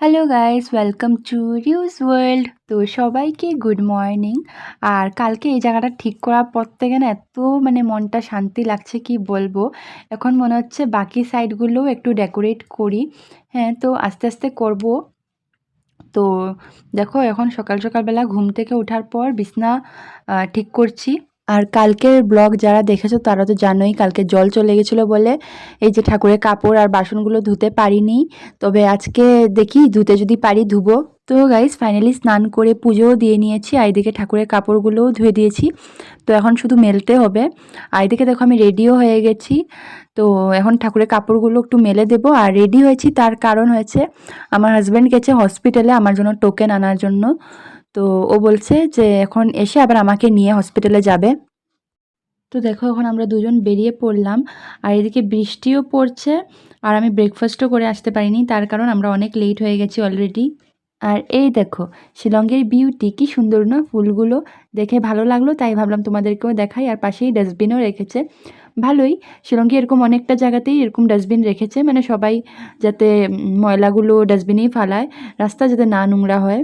Hello guys, welcome to reuse world. তো সবাইকে good morning. আর কালকে এই জায়গাটা ঠিক করার পর থেকে না এত মনটা শান্তি লাগছে কি বলবো। এখন মনে হচ্ছে বাকি সাইডগুলোও একটু ডেকোরেট করি। হ্যাঁ, তো আস্তে আস্তে করব। তো দেখো, এখন সকাল সকালবেলা ঘুম থেকে ওঠার পর বিছনা ঠিক করছি। আর কালকের ব্লগ যারা দেখেছো তারা তো জানোই, কালকে জল চলে গেছিলো বলে এই যে ঠাকুরের কাপড় আর বাসনগুলো ধুতে পারিনি। তবে আজকে দেখি ধুতে যদি পারি ধুবো। তো গাইস, ফাইনালি স্নান করে পুজোও দিয়ে নিয়েছি, আর এদিকে ঠাকুরের কাপড়গুলোও ধুয়ে দিয়েছি। তো এখন শুধু মেলতে হবে। আর এদিকে দেখো আমি রেডিও হয়ে গেছি। তো এখন ঠাকুরের কাপড়গুলো একটু মেলে দেবো। আর রেডি হয়েছি তার কারণ হয়েছে, আমার হাজব্যান্ড গেছে হসপিটালে আমার জন্য টোকেন আনার জন্য। তো ও বলছে যে এখন এসে আবার আমাকে নিয়ে হসপিটালে যাবে। তো দেখো, এখন আমরা দুজন বেরিয়ে পড়লাম। আর এদিকে বৃষ্টিও পড়ছে। আর আমি ব্রেকফাস্টও করে আসতে পারিনি, তার কারণ আমরা অনেক লেট হয়ে গেছি অলরেডি। আর এই দেখো, শিলংয়ের বিউটি কি সুন্দর না, ফুলগুলো দেখে ভালো লাগলো, তাই ভাবলাম তোমাদেরকেও দেখাই। আর পাশেই ডাস্টবিনও রেখেছে, ভালোই। শিলংয়ে এরকম অনেকটা জায়গাতেই এরকম ডাস্টবিন রেখেছে, সবাই যাতে ময়লাগুলো ডাস্টবিনেই ফালায়, রাস্তা যাতে না নোংরা হয়।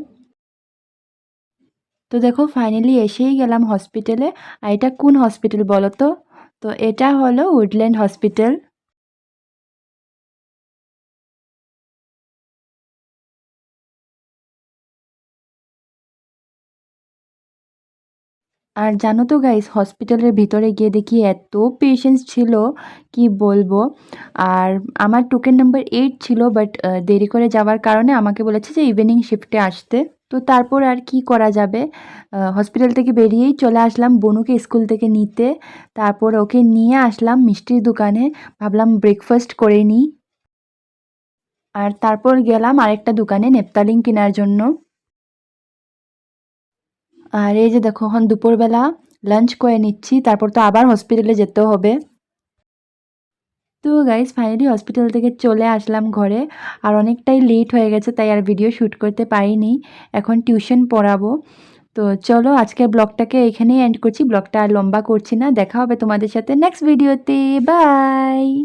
তো দেখো, ফাইনালি এসেই গেলাম হসপিটালে। আর এটা কোন হসপিটাল বলো তো? তো এটা হলো উডল্যান্ড হসপিটাল। আর জানো তো গাইস, হসপিটালের ভিতরে গিয়ে দেখি এত পেশেন্টস ছিল কি বলবো। আর আমার টোকেন নাম্বার 8 ছিল, বাট দেরি করে যাওয়ার কারণে আমাকে বলেছে যে ইভিনিং শিফটে আসতে। তো তারপর আর কি করা যাবে, হসপিটাল থেকে বেরিয়েই চলে আসলাম বনুকে স্কুল থেকে নিতে। তারপর ওকে নিয়ে আসলাম মিষ্টির দোকানে, ভাবলাম ব্রেকফাস্ট করে নিই। আর তারপর গেলাম আরেকটা দোকানে নেপতালিং কেনার জন্য। আর এই যে দেখো, এখন দুপুরবেলা লাঞ্চ করে নিচ্ছি, তারপর তো আবার হসপিটালে যেতে হবে। তো গাইস, ফাইনালি হসপিটাল থেকে চলে আসলাম ঘরে। আর অনেকটাই লেট হয়ে গেছে, তাই আর ভিডিও শ্যুট করতে পারিনি। এখন টিউশন পড়াবো। তো চলো, আজকের ব্লগটাকে এখানেই এন্ড করছি, ব্লগটা আর লম্বা করছি না। দেখা হবে তোমাদের সাথে নেক্সট ভিডিওতে। বাই।